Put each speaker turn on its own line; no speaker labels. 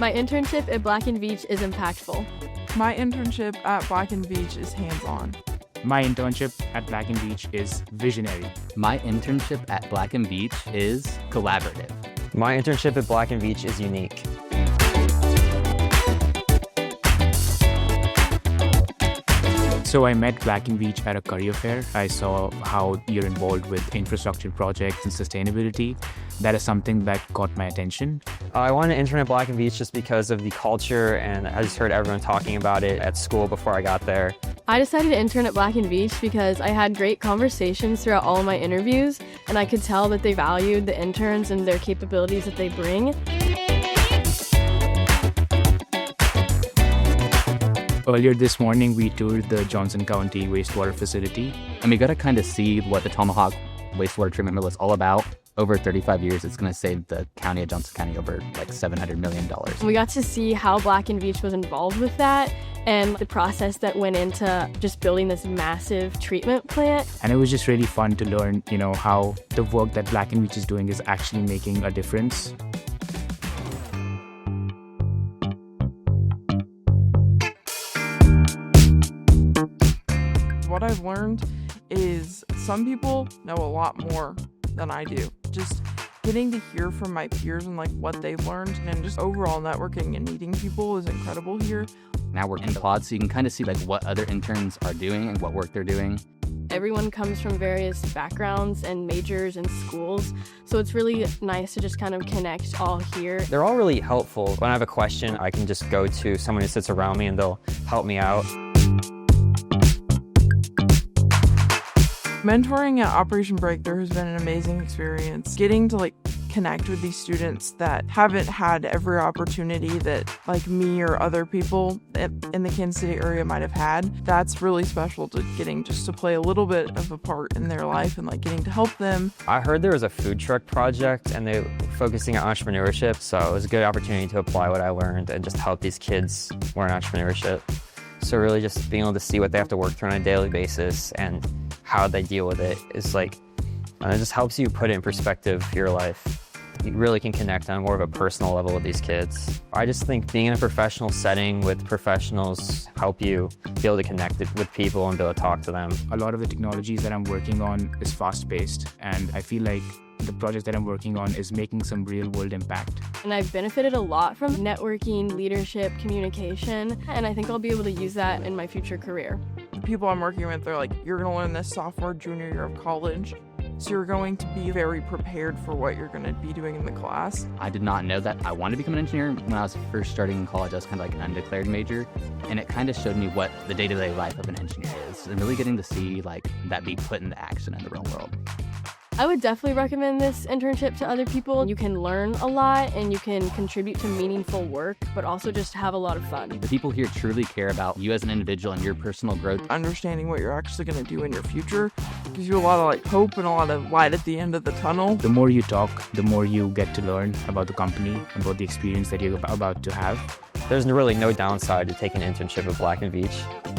My internship at Black Veatch is impactful.
My internship at Black Veatch is hands-on.
My internship at Black Veatch is visionary.
My internship at Black Veatch is collaborative.
My internship at Black Veatch is unique.
So I met Black Veatch at a career fair. I saw how you're involved with infrastructure projects and sustainability. That is something that caught my attention.
I wanted to intern at Black Veatch just because of the culture, and I just heard everyone talking about it at school before I got there.
I decided to intern at Black Veatch because I had great conversations throughout all of my interviews, and I could tell that they valued the interns and their capabilities that they bring.
Earlier this morning, we toured the Johnson County wastewater facility.
And we got to kind of see what the Tomahawk wastewater treatment mill is all about. Over 35 years, it's going to save the county of Johnson County over like $700 million.
We got to see how Black Veatch was involved with that and the process that went into just building this massive treatment plant.
And it was just really fun to learn, how the work that Black Veatch is doing is actually making a difference.
What I've learned is some people know a lot more than I do. Just getting to hear from my peers and what they've learned, and just overall networking and meeting people is incredible here.
Now we're in pods, so you can kind of see what other interns are doing and what work they're doing.
Everyone comes from various backgrounds and majors and schools, so it's really nice to just kind of connect all here.
They're all really helpful. When I have a question, I can just go to someone who sits around me and they'll help me out.
Mentoring at Operation Breakthrough has been an amazing experience. Getting to connect with these students that haven't had every opportunity that me or other people in the Kansas City area might have had. That's really special, to getting just to play a little bit of a part in their life and getting to help them.
I heard there was a food truck project and they were focusing on entrepreneurship, so it was a good opportunity to apply what I learned and just help these kids learn entrepreneurship. So really just being able to see what they have to work through on a daily basis and how they deal with it is it just helps you put it in perspective for your life. You really can connect on more of a personal level with these kids. I just think being in a professional setting with professionals help you be able to connect with people and be able to talk to them.
A lot of the technologies that I'm working on is fast-paced, and I feel like the project that I'm working on is making some real-world impact.
And I've benefited a lot from networking, leadership, communication, and I think I'll be able to use that in my future career.
The people I'm working with, they're you're going to learn this sophomore, junior year of college, so you're going to be very prepared for what you're going to be doing in the class.
I did not know that I wanted to become an engineer. When I was first starting in college, I was kind of an undeclared major, and it kind of showed me what the day-to-day life of an engineer is, and really getting to see that be put into action in the real world.
I would definitely recommend this internship to other people. You can learn a lot and you can contribute to meaningful work, but also just have a lot of fun.
The people here truly care about you as an individual and your personal growth.
Understanding what you're actually going to do in your future gives you a lot of hope and a lot of light at the end of the tunnel.
The more you talk, the more you get to learn about the company, about the experience that you're about to have.
There's really no downside to taking an internship at Black Veatch.